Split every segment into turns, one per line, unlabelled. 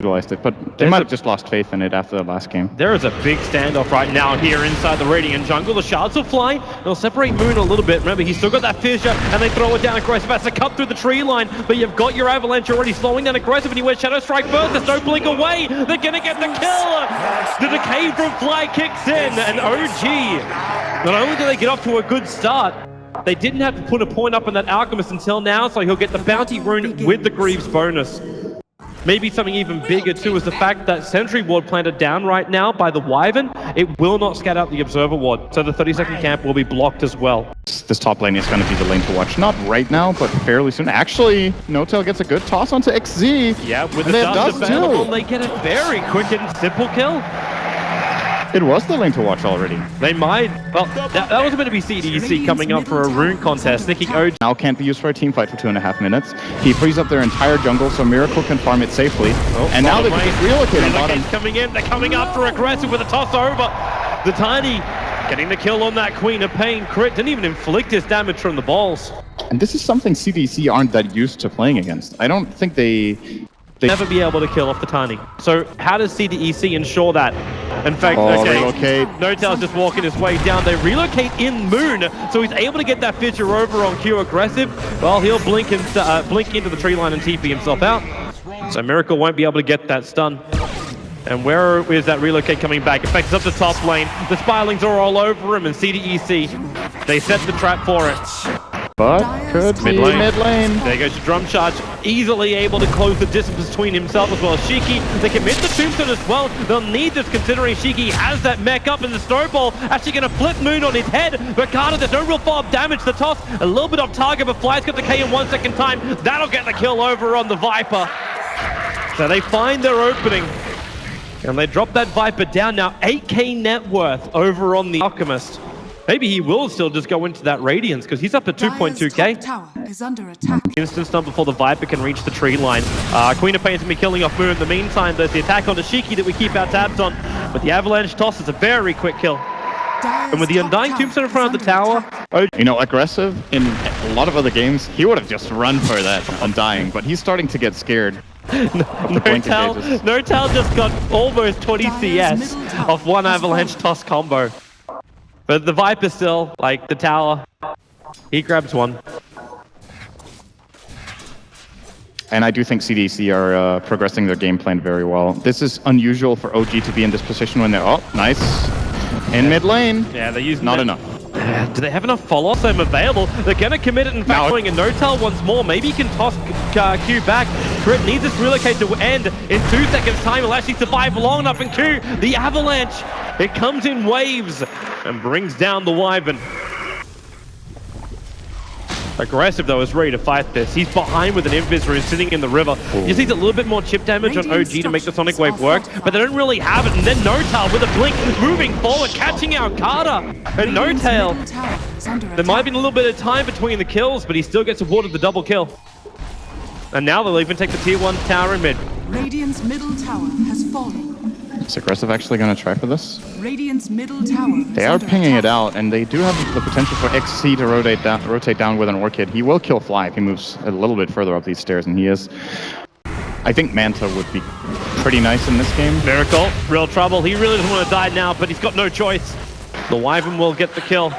utilized it, but they might have just lost faith in it after the last game.
There is a big standoff right now here inside the Radiant jungle. The shards will fly. They'll separate Moon a little bit. Remember, he's still got that fissure, and they throw it down aggressive. Has to cut through the tree line, but you've got your Avalanche already slowing down aggressive, and he wears Shadow Strike first. There's no blink away. They're gonna get the kill. The decay from Fly kicks in, and OG. Not only do they get off to a good start, they didn't have to put a point up on that Alchemist until now, so he'll get the bounty rune with the Greaves bonus. Maybe something even bigger too is the fact that Sentry Ward planted down right now by the Wyvern, it will not scat out the Observer Ward, so the 30-second camp will be blocked as well.
This top lane is going to be the lane to watch. Not right now, but fairly soon. Actually, N0tail gets a good toss onto XZ.
Yeah, with the dust available, they get a very quick and simple kill.
It was the lane to watch already.
They might. Well, that was meant to be CDEC coming up for a rune contest, thinking OG.
Now can't be used for a team fight for 2.5 minutes. He frees up their entire jungle, so Miracle can farm it safely. Oh, and now they can just relocate on bottom.
Coming in, they're coming up for aggressive with a toss over. The Tiny getting the kill on that Queen of Pain. Crit didn't even inflict his damage from the balls.
And this is something CDEC aren't that used to playing against. I don't think they
never be able to kill off the Tiny. So how does CDEC ensure that? In fact,
okay,
N0tail's just walking his way down. They relocate in Moon, so he's able to get that fissure over on Q aggressive. Well, he'll blink into the tree line and TP himself out. So Miracle won't be able to get that stun. And where is that relocate coming back? In fact, it's up the top lane. The Spirelings are all over him, and CDEC, they set the trap for it.
But could be mid lane.
There goes the drum charge, easily able to close the distance between himself as well as Shiki. They commit the tombstone as well. They'll need this considering Shiki has that mech up in the snowball. Actually going to flip Moon on his head. But Carter, there's no real follow-up damage. The toss, a little bit off target, but Fly's got the K in 1 second time. That'll get the kill over on the Viper. So they find their opening. And they drop that Viper down now. 8k net worth over on the Alchemist. Maybe he will still just go into that Radiance because he's up to 2.2k.
Tower is under attack.
Instant stun before the Viper can reach the tree line. Queen of Pain's going to be killing off Moon. In the meantime, there's the attack onto Shiki that we keep our tabs on. But the Avalanche toss is a very quick kill. And with the Undying Tombstone in front of the tower...
You know, aggressive in a lot of other games, he would have just run for that Undying, but he's starting to get scared.
N0tail just got almost 20 CS off one Avalanche toss combo. But the Viper still, like the tower, he grabs one.
And I do think CDEC are progressing their game plan very well. This is unusual for OG to be in this position when they're, oh, nice. In mid lane.
Yeah, they're using
not enough.
Do they have enough follow-ups available? They're going to commit it in fact going, and N0tail once more. Maybe he can toss Q back. Crit needs this relocate to end in 2 seconds time. He'll actually survive long enough, and Q, the Avalanche, it comes in waves and brings down the Wyvern. Aggressive though is ready to fight this. He's behind with an Invis rune sitting in the river. He just needs a little bit more chip damage on OG to make the Sonic Wave work, but they don't really have it. And then N0tail with a blink moving forward, catching out Carter. And N0tail, there might have been a little bit of time between the kills, but he still gets awarded the double kill. And now they'll even take the tier 1 tower in mid.
Radiant's middle tower has fallen.
Is Aggressive actually going to try for this?
Radiant's middle tower.
They are pinging it out, and they do have the potential for XC to rotate down with an Orchid. He will kill Fly if he moves a little bit further up these stairs, and he is. I think Manta would be pretty nice in this game.
Miracle, real trouble. He really doesn't want to die now, but he's got no choice. The Wyvern will get the kill.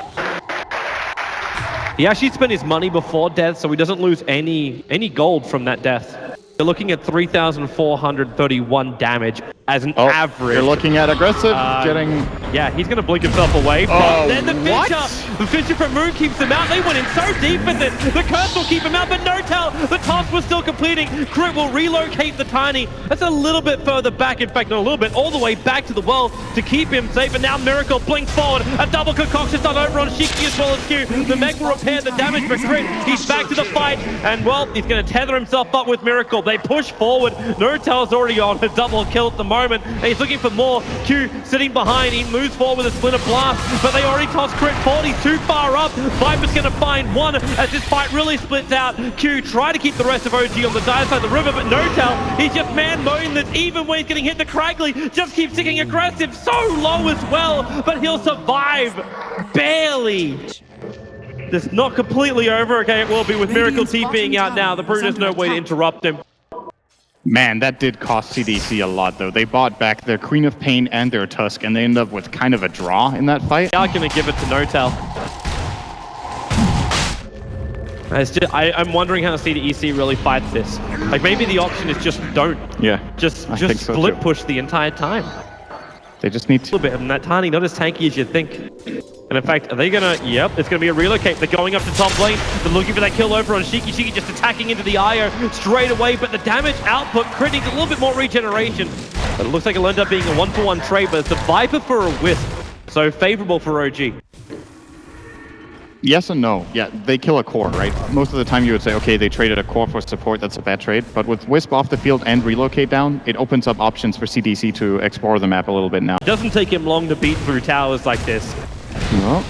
He actually spent his money before death, so he doesn't lose any gold from that death. They're looking at 3,431 damage as an average.
You're looking at Aggressive getting...
Yeah, he's going to blink himself away. Then the fissure. The fissure from Moon keeps him out. They went in so deep with it. The curse will keep him out, but N0tail, the toss was still completing. Crit will relocate the Tiny. That's a little bit further back. In fact, not a little bit. All the way back to the well to keep him safe. And now Miracle blinks forward. A double concoction done over on Shiki as well as Q. The mech will repair the damage, but Crit, he's back to the fight. And, well, he's going to tether himself up with Miracle. They push forward. N0tail's already on a double kill at the moment. And he's looking for more. Q sitting behind. He moves forward with a Splinter Blast, but they already tossed Crit forward. He's too far up. Viper's going to find one as this fight really splits out. Q try to keep the rest of OG on the dire side of the river, but N0tail, he's just man-mowing this. Even when he's getting hit, the Cragly just keeps sticking aggressive so low as well, but he'll survive. Barely. It's not completely over. Okay, it will be with Miracle TPing out now. The Brute has no way to interrupt him.
Man, that did cost CDEC a lot, though. They bought back their Queen of Pain and their Tusk, and they ended up with kind of a draw in that fight.
I'm going to give it to N0tail. I'm wondering how CDEC really fights this. Like, maybe the option is just don't.
Yeah.
Just
so
split
too.
push the entire time.
They just need to.
A little bit of that tiny, not as tanky as you'd think. And in fact, are they gonna, yep, it's gonna be a relocate. They're going up to top lane. They're looking for that kill over on Shiki. Shiki just attacking into the IO straight away, but the damage output, crit needs a little bit more regeneration. But it looks like it'll end up being a 1-for-1 trade, but it's a Viper for a Wisp. So favorable for OG.
Yes and no. Yeah, they kill a core, right? Most of the time you would say, okay, they traded a core for support, that's a bad trade. But with Wisp off the field and relocate down, it opens up options for CDEC to explore the map a little bit now.
It doesn't take him long to beat through towers like this.
No.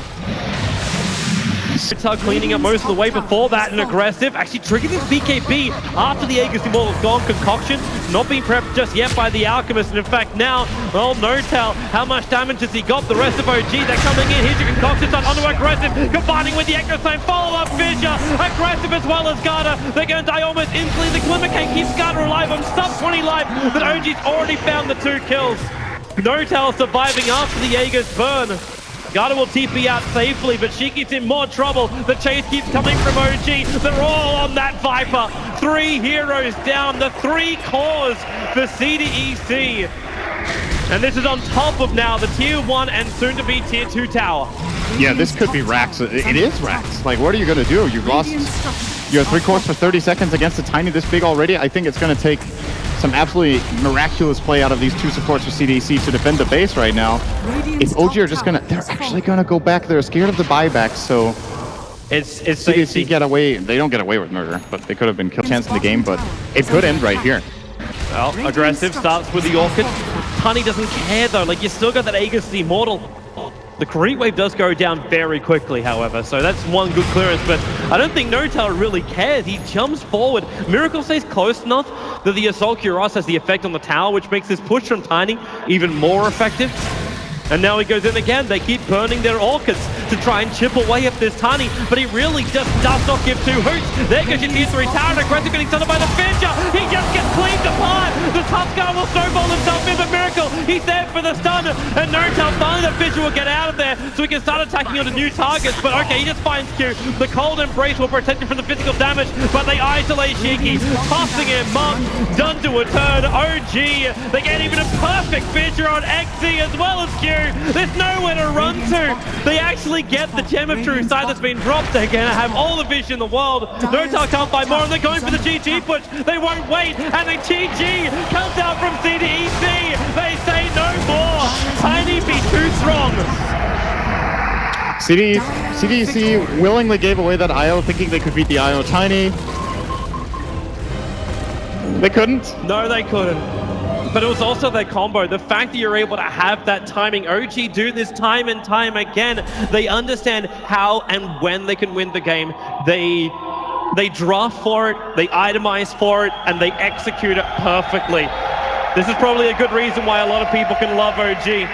It's cleaning up most of the way before that and aggressive. Actually triggering this BKB after the Aegis Immortal's gone. Concoction not being prepped just yet by the Alchemist. And in fact now, well, N0tail, how much damage has he got? The rest of OG, they're coming in. Here's your Concoction on onto aggressive, combining with the Ectosame. Follow-up Fissure, aggressive as well as Garda. They're going to die almost instantly. The Glimmer can't keep Garda alive on sub 20 life, but OG's already found the 2 kills. N0tail surviving after the Aegis burn. Garda will TP out safely, but Shiki's in more trouble. The chase keeps coming from OG. They're all on that Viper. 3 heroes down, the 3 cores for CDEC. And this is on top of now the tier 1 and soon to be tier 2 tower.
Yeah, this could be Rax. It is Rax. Like, what are you going to do? You've lost your 3 cores for 30 seconds against a Tiny this big already. I think it's going to take some absolutely miraculous play out of these 2 supports for CDEC to defend the base right now. If OG are just gonna, they're actually gonna go back. They're scared of the buyback, so
it's
CDEC get away. They don't get away with murder, but they could have been killed chance in the game. But it could end right here.
Well, aggressive starts with the Orchid. Tiny doesn't care though. Like, you still got that Aegis the Immortal. The creep wave does go down very quickly, however, so that's one good clearance, but I don't think N0tail really cares. He jumps forward. Miracle stays close enough that the Assault Cuirass has the effect on the tower, which makes this push from Tiny even more effective. And now he goes in again. They keep burning their Orchids to try and chip away at this Tiny, but he really just does not give 2 hoots. There goes your tier 3 tower, and aggressive getting stunned by the Fissure. He just gets cleaned apart. The Tuskar will snowball himself in, but Miracle, he's there for the stun, and N0tail finally the Fissure will get out of there so he can start attacking onto new targets. But okay, he just finds Q. The Cold Embrace will protect him from the physical damage, but they isolate Shiki, tossing him up, done to a turn. OG, they get even a perfect Fissure on XZ as well as Q. There's nowhere to run to. They actually get the Gem of True Sight that's been dropped. They're going to have all the vision in the world. N0tail can't find more, and they're going for the GG push. They won't wait, and the GG comes out from CDEC. They say no more. Tiny be too strong.
CDEC willingly gave away that IO, thinking they could beat the IO Tiny. They couldn't.
No, they couldn't. But it was also their combo. The fact that you're able to have that timing. OG do this time and time again. They understand how and when they can win the game. They draft for it, they itemize for it, and they execute it perfectly. This is probably a good reason why a lot of people can love OG.